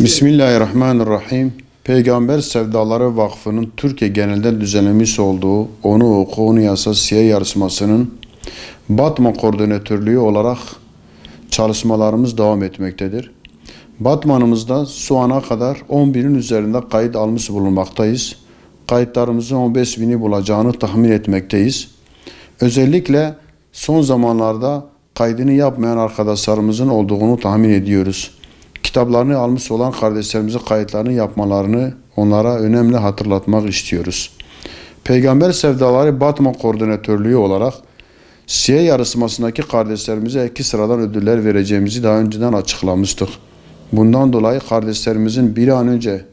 Bismillahirrahmanirrahim. Peygamber Sevdaları Vakfı'nın Türkiye genelinde düzenlemiş olduğu Onu Oku Onu Yasa siye yarışmasının Batman koordinatörlüğü olarak çalışmalarımız devam etmektedir. Batman'ımızda şu ana kadar 10.000'in üzerinde kayıt almış bulunmaktayız. Kayıtlarımızın 15.000'i bulacağını tahmin etmekteyiz. Özellikle son zamanlarda kaydını yapmayan arkadaşlarımızın olduğunu tahmin ediyoruz. Kitaplarını almış olan kardeşlerimize kayıtlarını yapmalarını onlara önemli hatırlatmak istiyoruz. Peygamber Sevdaları Batman Koordinatörlüğü olarak siye yarışmasındaki kardeşlerimize 2 sıradan ödüller vereceğimizi daha önceden açıklamıştık. Bundan dolayı kardeşlerimizin bir an önce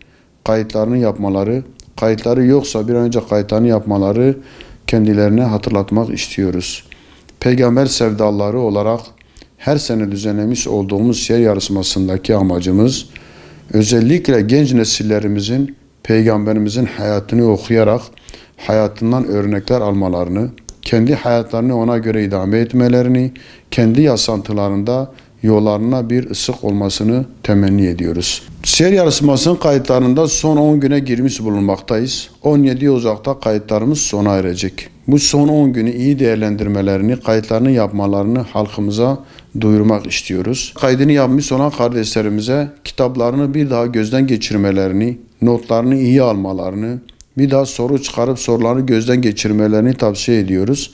kayıtlarını yapmaları, kayıtları yoksa bir an önce kayıtlarını yapmaları kendilerine hatırlatmak istiyoruz. Peygamber Sevdaları olarak her sene düzenlemiş olduğumuz siyer yarışmasındaki amacımız özellikle genç nesillerimizin Peygamberimizin hayatını okuyarak hayatından örnekler almalarını, kendi hayatlarını ona göre idame etmelerini, kendi yaşantılarında yollarına bir ışık olmasını temenni ediyoruz. Siyer yarışmasının kayıtlarında son 10 güne girmiş bulunmaktayız. 17 Ocak'ta kayıtlarımız sona erecek. Bu son 10 günü iyi değerlendirmelerini, kayıtlarını yapmalarını halkımıza duyurmak istiyoruz. Kaydını yapmış olan kardeşlerimize kitaplarını bir daha gözden geçirmelerini, notlarını iyi almalarını, bir daha soru çıkarıp sorularını gözden geçirmelerini tavsiye ediyoruz.